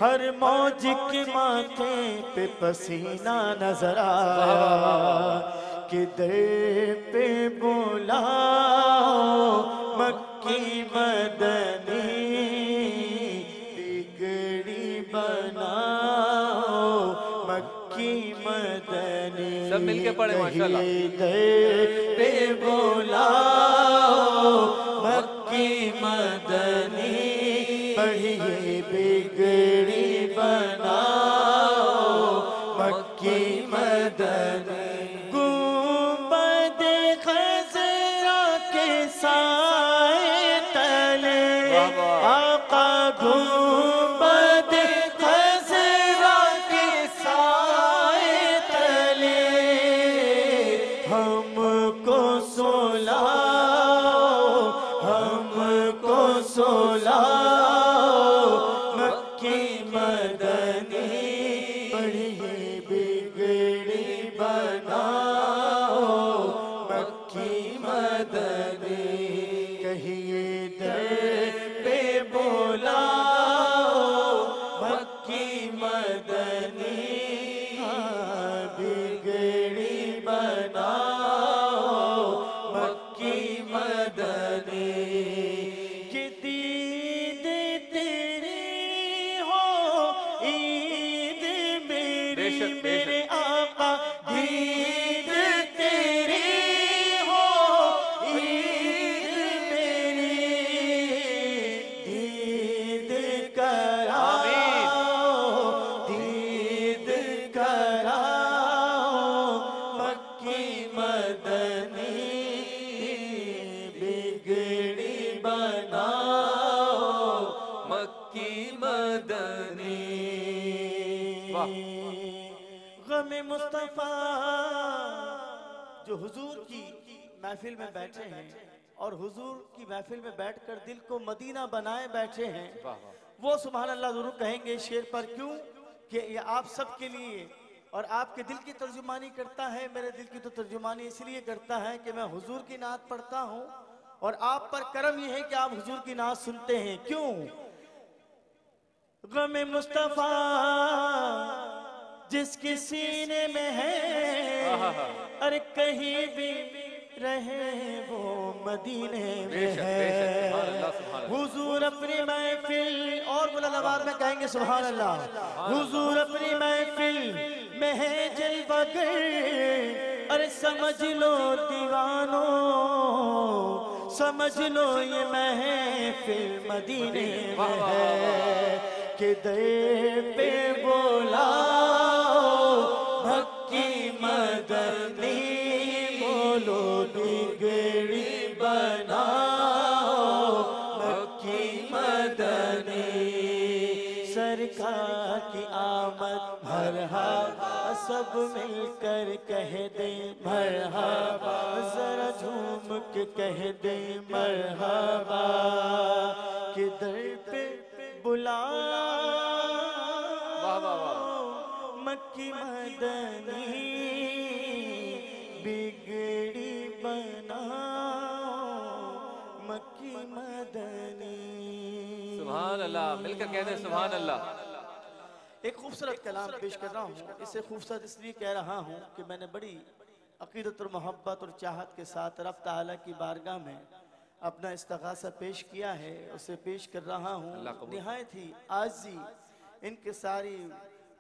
हर मौज के माथे पे पसीना नजर आया कि दर पे बुलाओ मक्की मदनी बिगड़ी बनाओ मक्की मदनी। सब मिलके पढ़े माशाल्लाह। दर पे बुलाओ मक्की मदनी पढ़िए बिगड़ी बनाओ मक्की मदनी। गुंबद खज़रा के साए तले आका गुंबद खज़रा के साए तले हमको सुलाओ हमको सुलाओ मक्की मदनी पढ़िए बिगड़ी बनाओ मक्की मदनी। कहिए दर पे बुलाओ मक्की मदनी बिगड़ी बनाओ मक्की मदनी। कि दीद तेरी हो ईद मेरी मेरे आका दीद तेरी हो ईद मेरी दीद कराओ दीद कराओ मक्की मदनी बिगड़ी बनाओ मक्की मदनी। गम मुस्तफा जो हुजूर की महफिल में बैठे हैं और हुजूर की महफिल में बैठकर दिल को मदीना बनाए बैठे हैं वो सुभान अल्लाह जरूर कहेंगे शेर पर। क्यों कि ये आप सब के लिए और आपके दिल की तर्जुमानी करता है। मेरे दिल की तो तर्जुमानी इसलिए करता है कि मैं हुजूर की नात पढ़ता हूँ और आप पर करम ये है कि आप हुजूर की नात सुनते हैं। क्यों गम मुस्तफा जिसके सीने में है अरे कहीं भी रहे वो मदीने में है। हुजूर अपनी महफिल और बुलंद आवाज में कहेंगे सुभान अल्लाह। हुजूर अपनी महफिल में है जलवागर अरे समझ लो दीवानों समझ लो ये महफिल मदीने में है। कि दर पे बुलाओ मक्की मदनी बोलो बिगड़ी बनाओ मक्की मदनी। सरकार की आमद मरहबा सब मिलकर कह दे मरहबा जरा झूम के कह दे मरहबा। कि दर पे बुलाओ मक्की मदनी बिगड़ी बनाओ मक्की मदनी। सुभान अल्लाह मिलकर कहते हैं सुभान अल्लाह। एक खूबसूरत कलाम पेश कर रहा हूँ। इसे खूबसूरत इसलिए कह रहा हूँ कि मैंने बड़ी अकीदत और मोहब्बत और चाहत के साथ रब ताला की बारगाह में अपना इस्तग़ासा पेश किया है उसे पेश कर रहा हूँ। निहायत ही आजी इनके सारी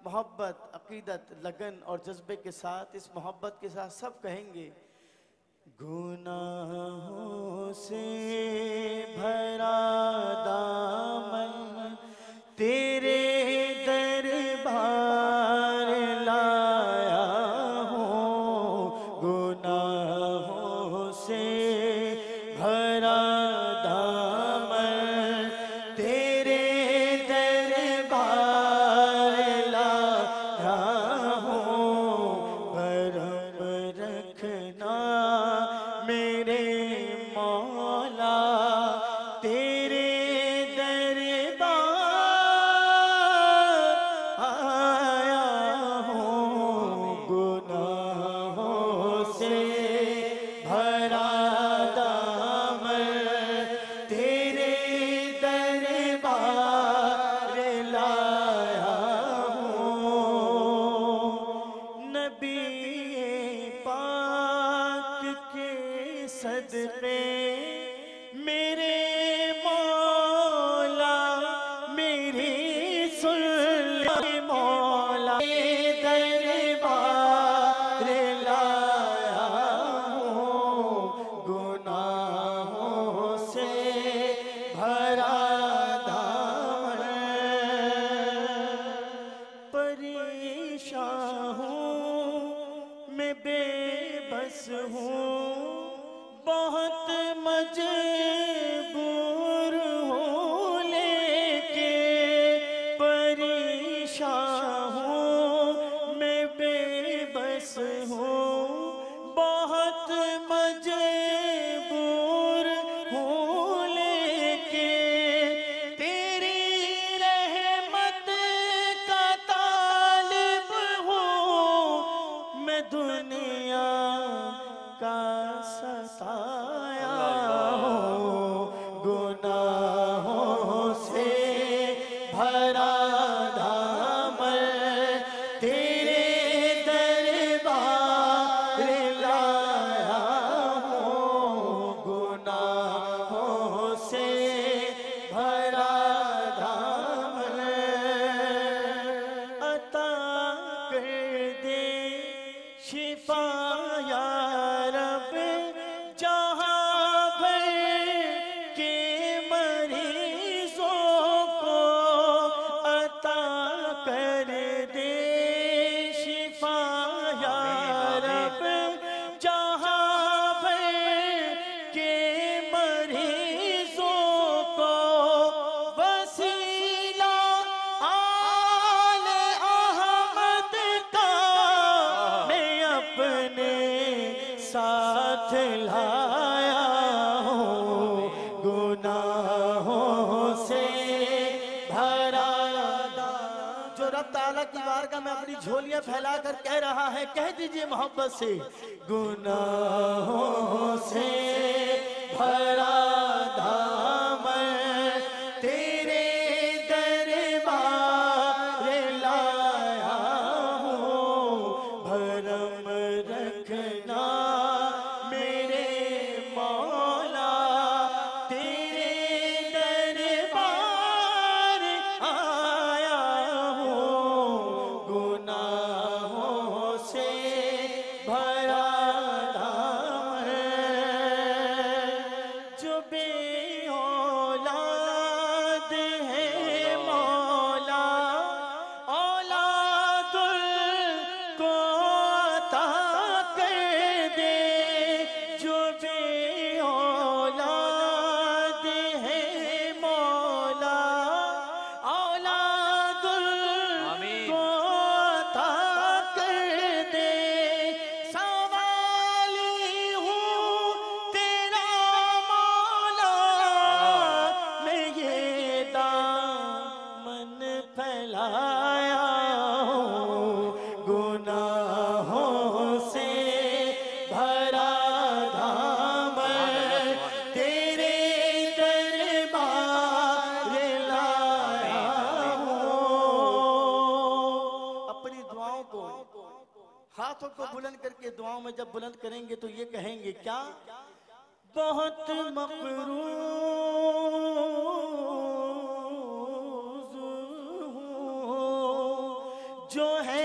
मोहब्बत अकीदत लगन और जज्बे के साथ इस मोहब्बत के साथ सब कहेंगे। गुनाहों से भरा दामन तेरे दरबार लाया हूँ गुनाहों से भरा दामन तेरे दरबार लाया हूँ भरम रखना मेरे मौला तेरे दरबार नबी पाक के सदके मेरे मौला मेरी सुन ले मौला दरबार लाया हूँ गुनाहों से भरा दामन परेशान हूँ मैं बेबस हूँ बहुत मजबूर हूँ लेके परेशान हूँ मैं बेबस हूँ बहुत मजबूर हूँ लेके तेरी रहमत का तालिब हूँ मैं दुनिया का सताया हूँ गुनाहों से भरा दामन तेरे दरबार लाया हूँ गुनाहों से भरा दामन अता कर दे शिफा या रब जहाँ भर के मरीजों को अता कर दे शिफा या रब जहाँ भर के मरीजों को वसीला आल अहमद का मैं अपने साथ लाया हूँ गुनाहों से भरा जो रब ताला की बारगाह में अपनी झोलियां फैला कर कह रहा है कह दीजिए मोहब्बत से गुनाहों से भरा दामन तेरे दरबार लाया हूँ भरम रखना मेरे मौला तेरे दरबार आया हूँ गुनाहों से भरा दामन जो बेऔलाद है मौला औलादुल को अता कर दे जो बेऔलाद है मौला औलादुल को अता कर दे सवाली हूँ तेरा मौला मैं ये दामन फैलाया हूँ गुनाहों से भरा दामन तेरे दरबार लाया हूँ अपनी दुआओं को हाथों को बुलंद करके दुआओं में जब बुलंद करेंगे तो ये कहेंगे क्या बहुत मकरूज हूँ जो है